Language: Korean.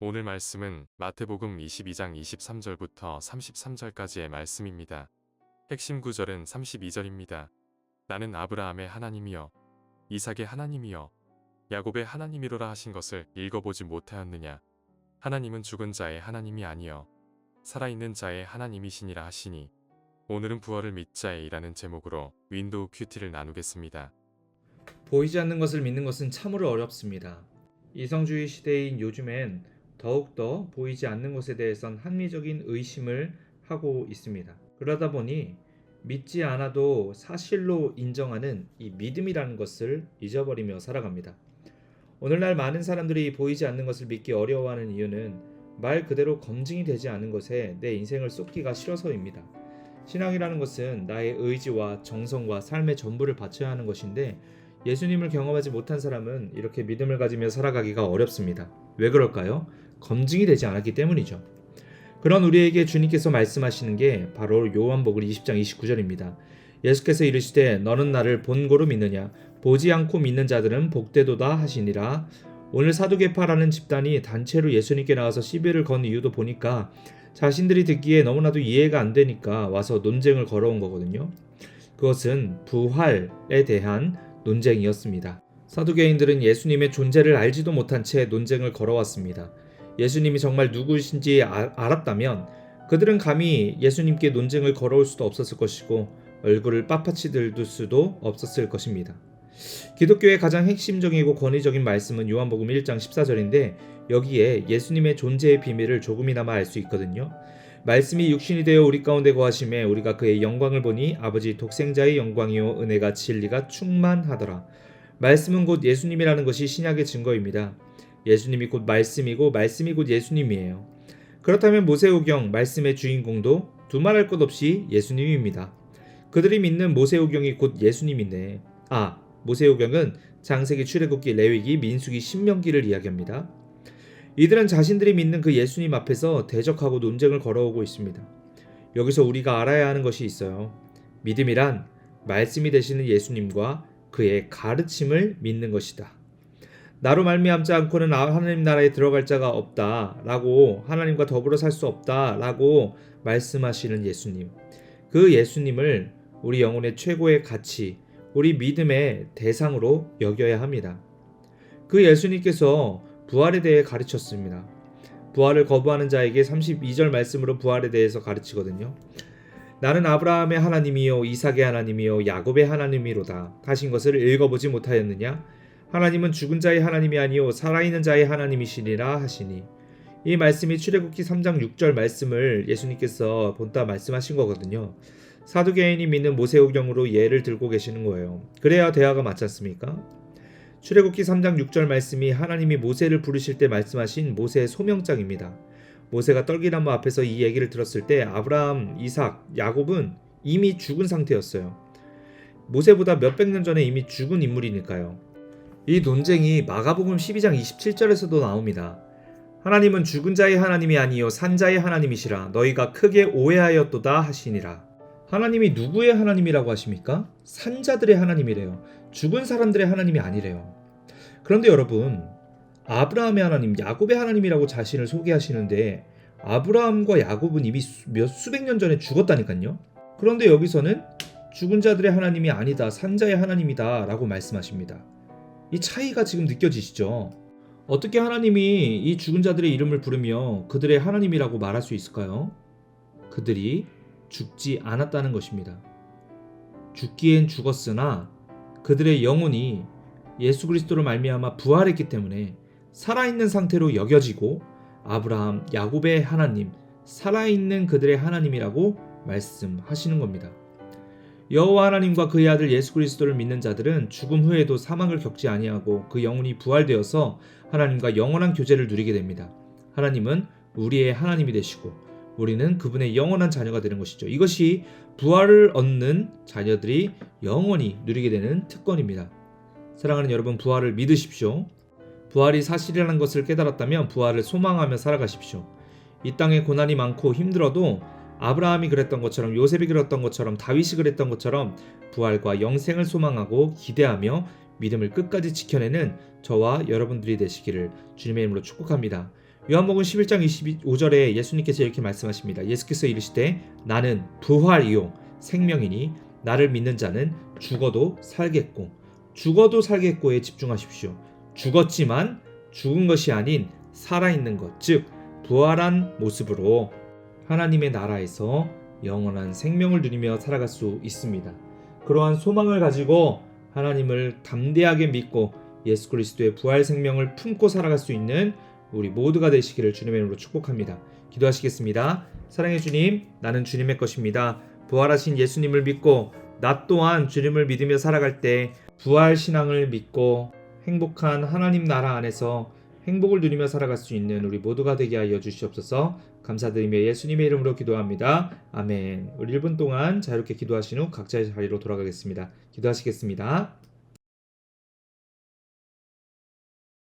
오늘 말씀은 마태복음 22장 23절부터 33절까지의 말씀입니다. 핵심 구절은 32절입니다. 나는 아브라함의 하나님이여 이삭의 하나님이여 야곱의 하나님이로라 하신 것을 읽어보지 못하였느냐. 하나님은 죽은 자의 하나님이 아니여 살아있는 자의 하나님이시니라 하시니. 오늘은 부활을 믿자에 이라는 제목으로 윈도우 큐티를 나누겠습니다. 보이지 않는 것을 믿는 것은 참으로 어렵습니다. 이성주의 시대인 요즘엔 더욱더 보이지 않는 것에 대해선 합리적인 의심을 하고 있습니다. 그러다 보니 믿지 않아도 사실로 인정하는 이 믿음이라는 것을 잊어버리며 살아갑니다. 오늘날 많은 사람들이 보이지 않는 것을 믿기 어려워하는 이유는 말 그대로 검증이 되지 않은 것에 내 인생을 쏟기가 싫어서입니다. 신앙이라는 것은 나의 의지와 정성과 삶의 전부를 바쳐야 하는 것인데 예수님을 경험하지 못한 사람은 이렇게 믿음을 가지며 살아가기가 어렵습니다. 왜 그럴까요? 검증이 되지 않았기 때문이죠. 그런 우리에게 주님께서 말씀하시는 게 바로 요한복음 20장 29절입니다. 예수께서 이르시되 너는 나를 본고로 믿느냐 보지 않고 믿는 자들은 복되도다 하시니라. 오늘 사두개파라는 집단이 단체로 예수님께 나와서 시비를 건 이유도 보니까 자신들이 듣기에 너무나도 이해가 안 되니까 와서 논쟁을 걸어온 거거든요. 그것은 부활에 대한 논쟁이었습니다. 사두개인들은 예수님의 존재를 알지도 못한 채 논쟁을 걸어왔습니다. 예수님이 정말 누구신지 알았다면 그들은 감히 예수님께 논쟁을 걸어올 수도 없었을 것이고 얼굴을 빳빳이 들둘 수도 없었을 것입니다. 기독교의 가장 핵심적이고 권위적인 말씀은 요한복음 1장 14절인데 여기에 예수님의 존재의 비밀을 조금이나마 알 수 있거든요. 말씀이 육신이 되어 우리 가운데 거하심에 우리가 그의 영광을 보니 아버지 독생자의 영광이요 은혜가 진리가 충만하더라. 말씀은 곧 예수님이라는 것이 신약의 증거입니다. 예수님이 곧 말씀이고 말씀이 곧 예수님이에요. 그렇다면 모세오경 말씀의 주인공도 두말할 것 없이 예수님입니다. 그들이 믿는 모세오경이 곧 예수님인데 모세오경은 창세기, 출애굽기, 레위기, 민수기, 신명기를 이야기합니다. 이들은 자신들이 믿는 그 예수님 앞에서 대적하고 논쟁을 걸어오고 있습니다. 여기서 우리가 알아야 하는 것이 있어요. 믿음이란 말씀이 되시는 예수님과 그의 가르침을 믿는 것이다. 나로 말미암지 않고는 하나님 나라에 들어갈 자가 없다라고, 하나님과 더불어 살 수 없다라고 말씀하시는 예수님. 그 예수님을 우리 영혼의 최고의 가치, 우리 믿음의 대상으로 여겨야 합니다. 그 예수님께서 부활에 대해 가르쳤습니다. 부활을 거부하는 자에게 32절 말씀으로 부활에 대해서 가르치거든요. 나는 아브라함의 하나님이요 이삭의 하나님이요 야곱의 하나님이로다 하신 것을 읽어보지 못하였느냐. 하나님은 죽은 자의 하나님이 아니요 살아있는 자의 하나님이시니라 하시니. 이 말씀이 출애굽기 3장 6절 말씀을 예수님께서 본따 말씀하신 거거든요. 사두개인이 믿는 모세오경으로 예를 들고 계시는 거예요. 그래야 대화가 맞지 않습니까? 출애굽기 3장 6절 말씀이 하나님이 모세를 부르실 때 말씀하신 모세의 소명장입니다. 모세가 떨기나무 앞에서 이 얘기를 들었을 때 아브라함, 이삭, 야곱은 이미 죽은 상태였어요. 모세보다 몇백 년 전에 이미 죽은 인물이니까요. 이 논쟁이 마가복음 12장 27절에서도 나옵니다. 하나님은 죽은 자의 하나님이 아니요 산 자의 하나님이시라 너희가 크게 오해하였도다 하시니라. 하나님이 누구의 하나님이라고 하십니까? 산 자들의 하나님이래요. 죽은 사람들의 하나님이 아니래요. 그런데 여러분, 아브라함의 하나님, 야곱의 하나님이라고 자신을 소개하시는데 아브라함과 야곱은 이미 수백 년 전에 죽었다니까요. 그런데 여기서는 죽은 자들의 하나님이 아니다, 산 자의 하나님이다 라고 말씀하십니다. 이 차이가 지금 느껴지시죠? 어떻게 하나님이 이 죽은 자들의 이름을 부르며 그들의 하나님이라고 말할 수 있을까요? 그들이 죽지 않았다는 것입니다. 죽기엔 죽었으나 그들의 영혼이 예수 그리스도로 말미암아 부활했기 때문에 살아있는 상태로 여겨지고 아브라함, 야곱의 하나님, 살아있는 그들의 하나님이라고 말씀하시는 겁니다. 여호와 하나님과 그의 아들 예수 그리스도를 믿는 자들은 죽음 후에도 사망을 겪지 아니하고 그 영혼이 부활되어서 하나님과 영원한 교제를 누리게 됩니다. 하나님은 우리의 하나님이 되시고 우리는 그분의 영원한 자녀가 되는 것이죠. 이것이 부활을 얻는 자녀들이 영원히 누리게 되는 특권입니다. 사랑하는 여러분, 부활을 믿으십시오. 부활이 사실이라는 것을 깨달았다면 부활을 소망하며 살아가십시오. 이 땅에 고난이 많고 힘들어도 아브라함이 그랬던 것처럼, 요셉이 그랬던 것처럼, 다윗이 그랬던 것처럼 부활과 영생을 소망하고 기대하며 믿음을 끝까지 지켜내는 저와 여러분들이 되시기를 주님의 이름으로 축복합니다. 요한복음 11장 25절에 예수님께서 이렇게 말씀하십니다. 예수께서 이르시되 나는 부활이요 생명이니 나를 믿는 자는 죽어도 살겠고 죽어도 살겠고에 집중하십시오. 죽었지만 죽은 것이 아닌 살아있는 것, 즉 부활한 모습으로 하나님의 나라에서 영원한 생명을 누리며 살아갈 수 있습니다. 그러한 소망을 가지고 하나님을 담대하게 믿고 예수 그리스도의 부활 생명을 품고 살아갈 수 있는 우리 모두가 되시기를 주님의 이름으로 축복합니다. 기도하시겠습니다. 사랑의 주님, 나는 주님의 것입니다. 부활하신 예수님을 믿고 나 또한 주님을 믿으며 살아갈 때 부활 신앙을 믿고 행복한 하나님 나라 안에서 행복을 누리며 살아갈 수 있는 우리 모두가 되게 하여 주시옵소서. 감사드리며 예수님의 이름으로 기도합니다. 아멘. 우리 1분 동안 자유롭게 기도하신 후 각자의 자리로 돌아가겠습니다. 기도하시겠습니다.